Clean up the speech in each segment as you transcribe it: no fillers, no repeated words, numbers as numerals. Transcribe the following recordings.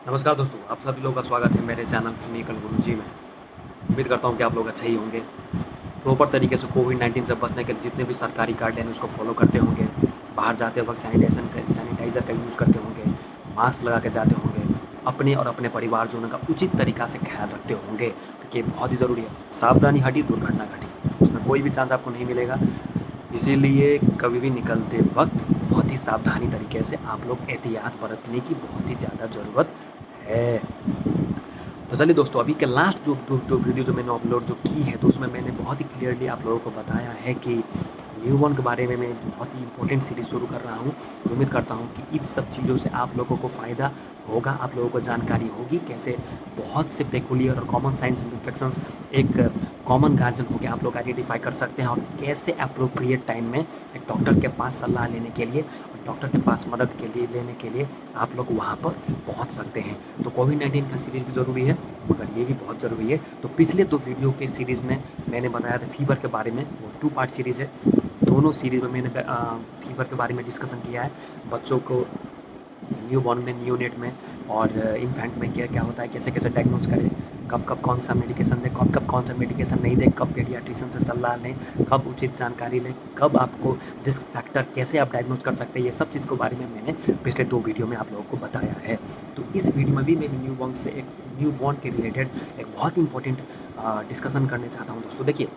नमस्कार दोस्तों, आप सभी लोगों का स्वागत है मेरे चैनल टेक्निकल गुरुजी में। उम्मीद करता हूँ कि आप लोग अच्छे ही होंगे। प्रॉपर तरीके से कोविड-19 से बचने के लिए जितने भी सरकारी गाइडलाइन उसको फॉलो करते होंगे, बाहर जाते वक्त सैनिटाइज़र का यूज़ करते होंगे, मास्क लगा के जाते होंगे, अपने और अपने परिवारजनों का उचित तरीक़ा से ख़्याल रखते होंगे, क्योंकि बहुत ही ज़रूरी है। सावधानी हटी दुर्घटना घटी, उसमें कोई भी चांस आपको नहीं मिलेगा। इसीलिए कभी भी निकलते वक्त बहुत ही सावधानी तरीके से आप लोग एहतियात बरतने की बहुत ही ज़्यादा ज़रूरत है। तो चलिए दोस्तों, अभी के लास्ट जो दो वीडियो जो मैंने अपलोड जो की है, तो उसमें मैंने बहुत ही क्लियरली आप लोगों को बताया है कि न्यूबॉर्न के बारे में मैं बहुत ही इंपॉर्टेंट सीरीज़ शुरू कर रहा हूँ। उम्मीद करता हूँ कि इन सब चीज़ों से आप लोगों को फ़ायदा होगा, आप लोगों को जानकारी होगी कैसे बहुत से पेकुलियर और कॉमन साइंस इन्फेक्शंस एक कॉमन गार्जियन होकर आप लोग आइडेंटिफाई कर सकते हैं, और कैसे अप्रोप्रिएट टाइम में एक डॉक्टर के पास सलाह लेने के लिए और डॉक्टर के पास मदद के लिए लेने के लिए आप लोग वहाँ पर पहुँच सकते हैं। तो कोविड-19 का सीरीज़ भी ज़रूरी है, मगर ये भी बहुत ज़रूरी है। तो पिछले 2 वीडियो के सीरीज़ में मैंने बताया था फीवर के बारे में, वो 2 पार्ट सीरीज़ है। दोनों सीरीज़ में मैंने फीवर के बारे में डिस्कशन किया है, बच्चों को न्यूबॉर्न में, नियोनेट में और इन्फेंट में क्या-क्या होता है, कैसे-कैसे डायग्नोज करें, कब-कब कौन सा मेडिकेशन दें, कब-कब कौन सा मेडिकेशन नहीं दें, कब पीडियाट्रिशियन से सलाह लें, कब उचित जानकारी लें, कब आपको रिस्क फैक्टर कैसे आप डायग्नोज कर सकते हैं, ये सब चीज़ के बारे में मैंने पिछले 2 वीडियो में आप लोगों को बताया है। तो इस वीडियो में भी मैं न्यूबॉर्न के रिलेटेड एक बहुत इंपॉर्टेंट डिस्कशन करना चाहता हूँ दोस्तों। देखिए,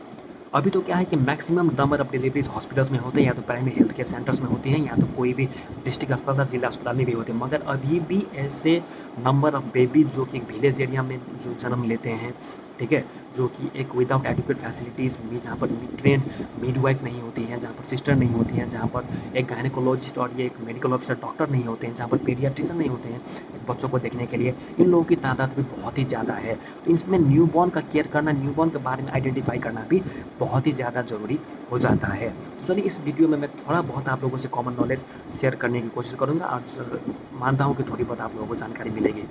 अभी तो क्या है कि maximum number of deliveries hospitals में होते हैं, या तो प्राइमरी हेल्थ केयर सेंटर्स में होती हैं, या तो कोई भी डिस्ट्रिक्ट अस्पताल, जिला अस्पताल में भी होते हैं। मगर अभी भी ऐसे नंबर ऑफ बेबी जो कि विलेज एरिया में जो जन्म लेते हैं, ठीक है, जो कि एक विदाउट एडिक्वेट फैसिलिटीज़ में, जहाँ पर ट्रेंड मिडवाइफ नहीं होती हैं, जहाँ पर सिस्टर नहीं होती हैं, जहाँ पर एक गायनेकोलॉजिस्ट और ये एक मेडिकल ऑफिसर डॉक्टर नहीं होते हैं, जहाँ पर पीडियाट्रिशियन नहीं होते हैं बच्चों को देखने के लिए, इन लोगों की तादाद भी बहुत ही ज़्यादा है। तो इसमें न्यूबॉर्न का केयर करना, न्यूबॉर्न के बारे में आइडेंटिफाई करना भी बहुत ही ज़्यादा ज़रूरी हो जाता है। तो चलिए, इस वीडियो में मैं थोड़ा बहुत आप लोगों से कॉमन नॉलेज शेयर करने की कोशिश करूँगा, और मानता हूँ कि थोड़ी बहुत आप लोगों को जानकारी मिलेगी।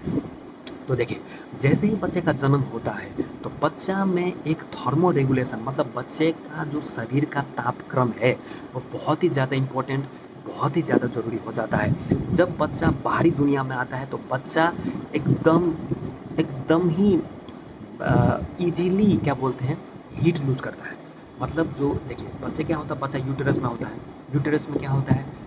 तो देखिए, जैसे ही बच्चे का जन्म होता है, तो बच्चा में एक थर्मो रेगुलेशन, मतलब बच्चे का जो शरीर का तापक्रम है, वो बहुत ही ज़्यादा इम्पोर्टेंट, बहुत ही ज़्यादा ज़रूरी हो जाता है। जब बच्चा बाहरी दुनिया में आता है, तो बच्चा एकदम एकदम ही ईज़िली क्या बोलते हैं, हीट लूज़ करता है। मतलब जो देखिए, बच्चे क्या होता है, बच्चा यूटेरस में होता है। यूटेरस में क्या होता है,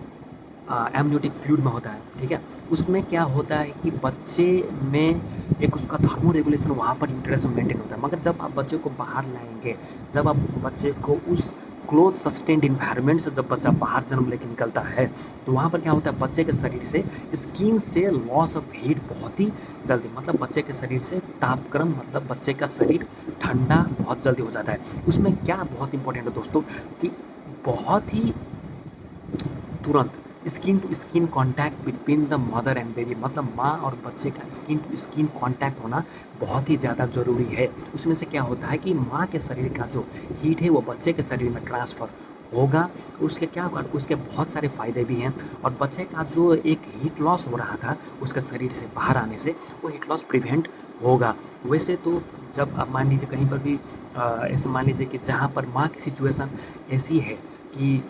एमनियोटिक फ्लूइड में होता है, ठीक है। उसमें क्या होता है कि बच्चे में एक उसका थर्मो रेगुलेशन वहाँ पर यूटेरस में मेंटेन होता है। मगर जब आप बच्चे को बाहर लाएंगे, जब आप बच्चे को उस क्लोज सस्टेन्ड इन्वायरमेंट से जब बच्चा बाहर जन्म लेके निकलता है, तो वहाँ पर क्या होता है, बच्चे के शरीर से स्किन से लॉस ऑफ हीट बहुत ही जल्दी, मतलब बच्चे के शरीर से तापक्रम, मतलब बच्चे का शरीर ठंडा बहुत जल्दी हो जाता है। उसमें क्या बहुत इंपॉर्टेंट है दोस्तों, कि बहुत ही तुरंत skin to skin contact between the mother and baby, मतलब माँ और बच्चे का स्किन टू स्किन कॉन्टैक्ट होना बहुत ही ज़्यादा ज़रूरी है। उसमें से क्या होता है कि माँ के शरीर का जो हीट है वो बच्चे के शरीर में ट्रांसफ़र होगा। उसके क्या होगा, उसके बहुत सारे फ़ायदे भी हैं, और बच्चे का जो एक हीट लॉस हो रहा था उसके शरीर से बाहर आने से, वो हीट लॉस प्रिवेंट होगा। वैसे तो जब आप मान लीजिए कहीं पर भी ऐसे मान लीजिए कि जहाँ पर माँ की सिचुएशन ऐसी है कि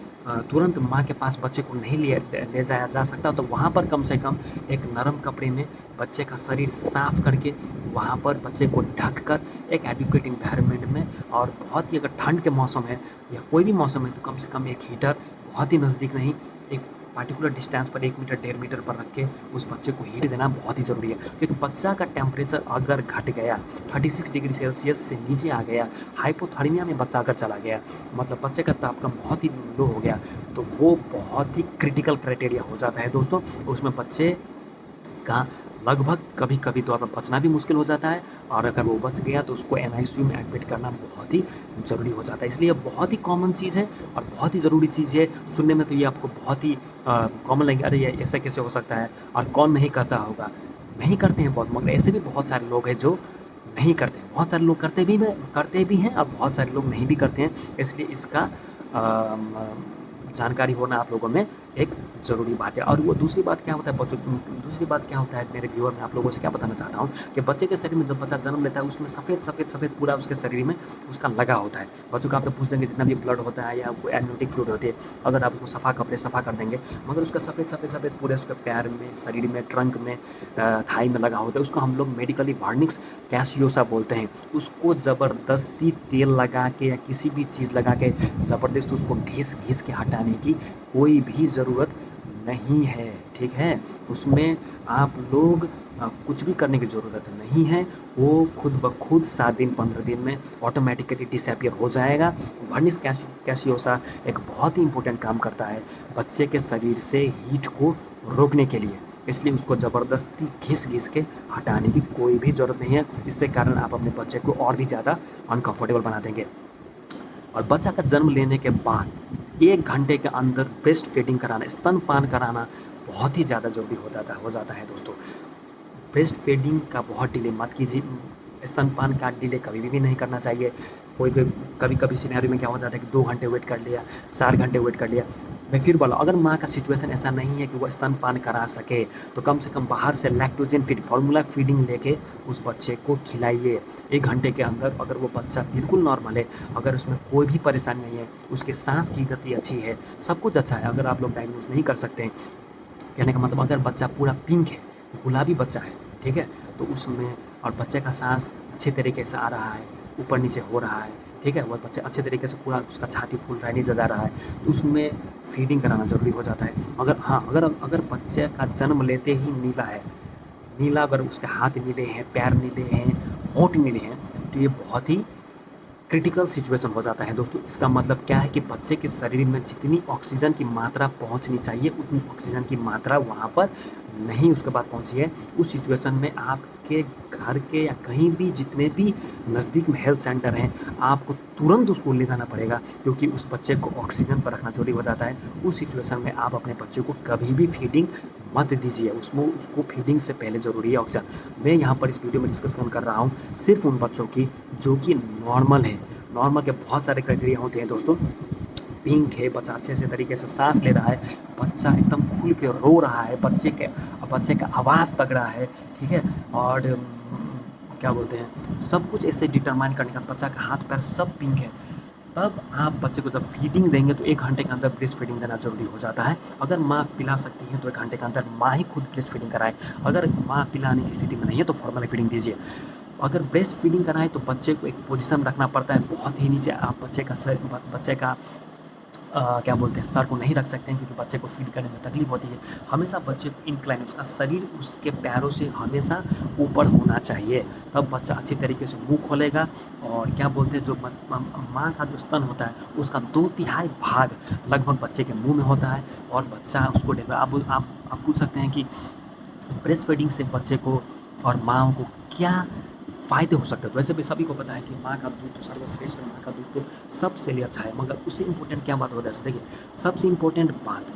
तुरंत माँ के पास बच्चे को नहीं ले जाया जा सकता, तो वहाँ पर कम से कम एक नरम कपड़े में बच्चे का शरीर साफ़ करके, वहाँ पर बच्चे को ढक कर एक एडिक्वेट इन्वायरमेंट में, और बहुत ही अगर ठंड के मौसम है या कोई भी मौसम है, तो कम से कम एक हीटर बहुत ही नज़दीक नहीं, एक पार्टिकुलर डिस्टेंस पर 1 मीटर 1.5 मीटर पर रख के उस बच्चे को हीट देना बहुत ही ज़रूरी है। क्योंकि बच्चा का टेम्परेचर अगर घट गया, 36 डिग्री सेल्सियस से नीचे आ गया, हाइपोथर्मिया में बच्चा अगर चला गया, मतलब बच्चे का तापक्रम बहुत ही लो हो गया, तो वो बहुत ही क्रिटिकल क्राइटेरिया हो जाता है दोस्तों। उसमें बच्चे का लगभग कभी कभी तो अब बचना भी मुश्किल हो जाता है, और अगर वो बच गया तो उसको एनआईसीयू में एडमिट करना बहुत ही ज़रूरी हो जाता है। इसलिए बहुत ही कॉमन चीज़ है और बहुत ही ज़रूरी चीज़ है। सुनने में तो ये आपको बहुत ही कॉमन लगेगा, अरे ये ऐसा कैसे हो सकता है और कौन नहीं करता होगा। नहीं करते हैं बहुत, मगर ऐसे भी बहुत सारे लोग हैं जो नहीं करते हैं। बहुत सारे लोग करते भी हैं, और बहुत सारे लोग नहीं भी करते हैं। इसलिए इसका जानकारी होना आप लोगों में एक ज़रूरी बात है। और वो दूसरी बात क्या होता है बच्चों, दूसरी बात क्या होता है मेरे व्यूअर, मैं आप लोगों से क्या बताना चाहता हूँ कि बच्चे के शरीर में जब बच्चा जन्म लेता है उसमें सफ़ेद सफ़ेद सफ़ेद पूरा उसके शरीर में उसका लगा होता है। बच्चों को आप तो पूछ देंगे जितना भी ब्लड होता है या कोई एमनियोटिक फ्लूइड होती है, अगर आप उसको सफ़ा कपड़े सफ़ा कर देंगे, मगर उसका सफ़ेद सफ़ेद सफ़ेद पूरे उसके पैर में, शरीर में, ट्रंक में, थाई में लगा होता है, उसको हम लोग मेडिकली वर्निक्स कैसियोसा बोलते हैं। उसको ज़बरदस्ती तेल लगा के या किसी भी चीज़ लगा के ज़बरदस्त उसको घिस घिस के हटाने की कोई भी ज़रूरत नहीं है, ठीक है? उसमें आप लोग कुछ भी करने की ज़रूरत नहीं है, वो खुद ब खुद 7 दिन 15 दिन में ऑटोमेटिकली डिसअपियर हो जाएगा। वर्निस कैसियोसा एक बहुत ही इम्पोर्टेंट काम करता है बच्चे के शरीर से हीट को रोकने के लिए, इसलिए उसको ज़बरदस्ती घिस-घिस के हटाने की कोई भी ज़रूरत नहीं है। इससे कारण आप अपने बच्चे को और भी ज़्यादा अनकम्फर्टेबल बना देंगे। और बच्चा का जन्म लेने के बाद 1 घंटे के अंदर ब्रेस्ट फीडिंग कराना, स्तनपान कराना बहुत ही ज़्यादा ज़रूरी हो जाता है दोस्तों। ब्रेस्ट फीडिंग का बहुत डिले मत कीजिए, स्तनपान का डिले कभी भी नहीं करना चाहिए। कोई कोई कभी-कभी सिनेरियो में क्या हो जाता है कि 2 घंटे वेट कर लिया, 4 घंटे वेट कर लिया। मैं फिर बोला, अगर माँ का सिचुएशन ऐसा नहीं है कि वो स्तनपान करा सके, तो कम से कम बाहर से लैक्टोजन फीड, फॉर्मूला फीडिंग लेके उस बच्चे को खिलाइए। 1 घंटे के अंदर अगर वो बच्चा बिल्कुल नॉर्मल है, अगर उसमें कोई भी परेशानी नहीं है, उसके साँस की गति अच्छी है, सब कुछ अच्छा है, अगर आप लोग डायग्नोज़ नहीं कर सकते हैं, कहने का मतलब अगर बच्चा पूरा पिंक है, गुलाबी बच्चा है, ठीक है? तो उसमें और बच्चे का साँस अच्छे तरीके से आ रहा है, ऊपर-नीचे हो रहा है, ठीक है? वो बच्चे अच्छे तरीके से पूरा उसका छाती फूल रहा है, नीचे जा रहा है, तो उसमें फ़ीडिंग कराना ज़रूरी हो जाता है। अगर हाँ, अगर बच्चे का जन्म लेते ही नीला है, नीला अगर उसके हाथ नीले हैं, पैर नीले हैं, होंठ नीले हैं, तो ये बहुत ही क्रिटिकल सिचुएशन हो जाता है दोस्तों। इसका मतलब क्या है कि बच्चे के शरीर में जितनी ऑक्सीजन की मात्रा पहुंचनी चाहिए उतनी ऑक्सीजन की मात्रा वहाँ पर नहीं उसके बाद पहुंची है। उस सिचुएशन में आपके घर के या कहीं भी जितने भी नज़दीक में हेल्थ सेंटर हैं, आपको तुरंत उसको ले जाना पड़ेगा, क्योंकि उस बच्चे को ऑक्सीजन पर रखना ज़रूरी हो जाता है। उस सिचुएशन में आप अपने बच्चे को कभी भी फीडिंग मत दीजिए, उसको फीडिंग से पहले ज़रूरी है ऑक्सीजन। मैं यहाँ पर इस वीडियो में डिस्कशन कर रहा हूँ सिर्फ उन बच्चों की जो कि नॉर्मल है। नॉर्मल के बहुत सारे क्राइटेरिया होते हैं दोस्तों। पिंक है, बच्चा अच्छे से तरीके से सांस ले रहा है, बच्चा एकदम खुल के रो रहा है, बच्चे का आवाज़ तगड़ा है, ठीक है? और क्या बोलते हैं, सब कुछ ऐसे डिटरमाइन करने का, बच्चा का हाथ पैर सब पिंक है, तब आप बच्चे को जब फीडिंग देंगे तो 1 घंटे के अंदर ब्रेस्ट फीडिंग देना ज़रूरी हो जाता है। अगर माँ पिला सकती है तो 1 घंटे के अंदर माँ ही खुद ब्रेस्ट फीडिंग कराए। अगर माँ पिलाने की स्थिति में नहीं है तो फॉर्मूला फीडिंग दीजिए। अगर ब्रेस्ट फीडिंग कराएँ तो बच्चे को एक पोजीशन रखना पड़ता है, बहुत ही नीचे आप बच्चे का क्या बोलते हैं, सर को नहीं रख सकते हैं, क्योंकि बच्चे को फीड करने में तकलीफ होती है। हमेशा बच्चे को इंक्लाइन, उसका शरीर उसके पैरों से हमेशा ऊपर होना चाहिए, तब बच्चा अच्छी तरीके से मुँह खोलेगा। और क्या बोलते हैं, जो माँ का जो स्तन होता है उसका 2/3 भाग लगभग बच्चे के मुँह में होता है, और बच्चा उसको आप पूछ सकते हैं कि ब्रेस्ट फीडिंग से बच्चे को और माँओं को क्या फ़ायदे हो सकते हैं। तो वैसे भी सभी को पता है कि माँ का दूध तो सर्वश्रेष्ठ है, माँ का दूध तो सबसे लिए अच्छा है, मगर उससे इम्पोर्टेंट क्या बात होता है, देखिए सबसे इम्पोर्टेंट बात,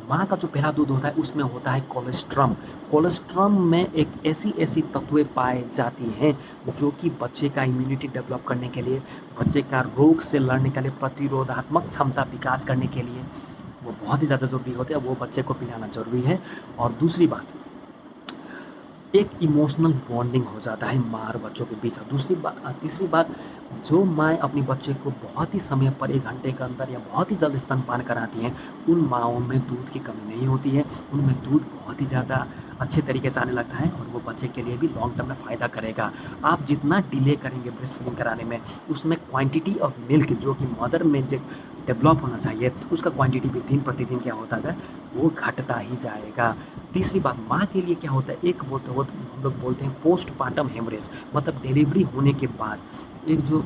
माँ का जो पहला दूध होता है उसमें होता है कोलेस्ट्रम। कोलेस्ट्रम में एक ऐसी तत्वें पाई जाती हैं जो कि बच्चे का इम्यूनिटी डेवलप करने के लिए, बच्चे का रोग से लड़ने के लिए, प्रतिरोधात्मक क्षमता विकास करने के लिए वो बहुत ही ज़्यादा ज़रूरी होते हैं, वो बच्चे को पिलाना ज़रूरी है। और दूसरी बात, एक इमोशनल बॉन्डिंग हो जाता है माँ और बच्चों के बीच। और तीसरी बात, जो माएँ अपनी बच्चे को बहुत ही समय पर 1 घंटे के अंदर या बहुत ही जल्द स्तनपान कराती हैं, उन माँओं में दूध की कमी नहीं होती है, उनमें दूध बहुत ही ज़्यादा अच्छे तरीके से आने लगता है, और वो बच्चे के लिए भी लॉन्ग टर्म में फ़ायदा करेगा। आप जितना डिले करेंगे ब्रेस्ट फीडिंग कराने में, उसमें क्वांटिटी ऑफ मिल्क जो कि मदर में जो डेवलप होना चाहिए उसका क्वांटिटी भी दिन प्रतिदिन क्या होता है, वो घटता ही जाएगा। तीसरी बात, माँ के लिए क्या होता है, एक बोलते हो हम लोग बोलते हैं पोस्टपार्टम हेमरेज, मतलब डिलीवरी होने के बाद, एक जो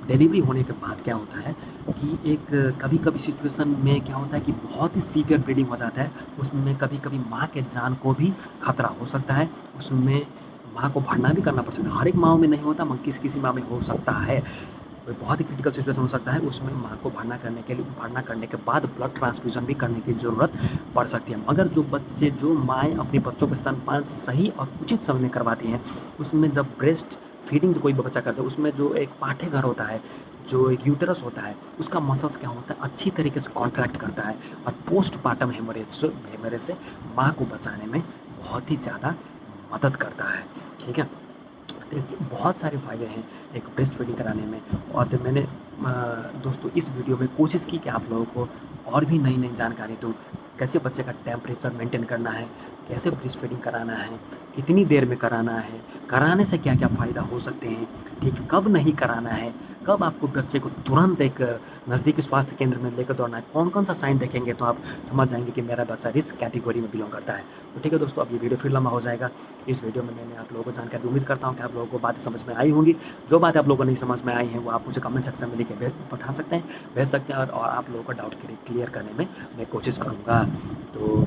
डिलीवरी होने के बाद क्या होता है कि एक कभी-कभी सिचुएशन में क्या होता है कि बहुत ही सीवियर ब्लीडिंग हो जाता है, उसमें कभी-कभी माँ के जान को भी खतरा हो सकता है, उसमें माँ को भरना भी करना पड़ सकता है। हर एक माँओं में नहीं होता, मगर किसी-किसी माँ में हो सकता है। कोई बहुत ही क्रिटिकल सिचुएशन हो सकता है, उसमें माँ को भरना करने के बाद ब्लड ट्रांसफ्यूज़न भी करने की ज़रूरत पड़ सकती है। मगर जो माएँ अपने बच्चों का स्तनपान सही और उचित समय में करवाती हैं, उसमें जब ब्रेस्ट फीडिंग जो कोई भी बच्चा करता है उसमें जो एक पाठ्यघर होता है, जो एक यूटेरस होता है, उसका मसल्स क्या होता है अच्छी तरीके से कॉन्ट्रैक्ट करता है और पोस्टपार्टम हेमोरेज से माँ को बचाने में बहुत ही ज़्यादा मदद करता है। ठीक है, देखिए बहुत सारे फ़ायदे हैं एक ब्रेस्ट फीडिंग कराने में। और तो मैंने दोस्तों इस वीडियो में कोशिश की कि आप लोगों को और भी नई नई जानकारी दूँ, कैसे बच्चे का टेम्परेचर मेंटेन करना है, कैसे ब्रेस्ट फीडिंग कराना है, कितनी देर में कराना है, कराने से क्या क्या फ़ायदा हो सकते हैं, ठीक है, कब नहीं कराना है, कब आपको बच्चे को तुरंत एक नज़दीकी स्वास्थ्य केंद्र में लेकर दौड़ना है, कौन कौन सा साइन देखेंगे तो आप समझ जाएंगे कि मेरा बच्चा रिस्क कैटेगरी में बिलोंग करता है। तो ठीक है दोस्तों, अब ये वीडियो फिर लंबा हो जाएगा। इस वीडियो में मैंने आप लोगों को जानकारी उम्मीद करता हूँ कि आप लोगों को बातें समझ में आई होंगी। जो बातें आप लोगों को नहीं समझ में आई हैं वो आप मुझे कमेंट सेक्शन में लिख के पठा सकते हैं, भेज सकते हैं, और आप लोगों का डाउट क्लियर करने में मैं कोशिश करूँगा। तो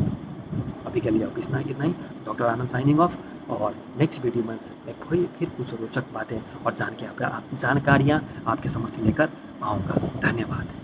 अभी के लिए अब इतना ही। डॉक्टर आनंद साइनिंग ऑफ। और नेक्स्ट वीडियो में मैं फिर कुछ रोचक बातें और जानकारियाँ आपके समक्ष लेकर आऊँगा। धन्यवाद।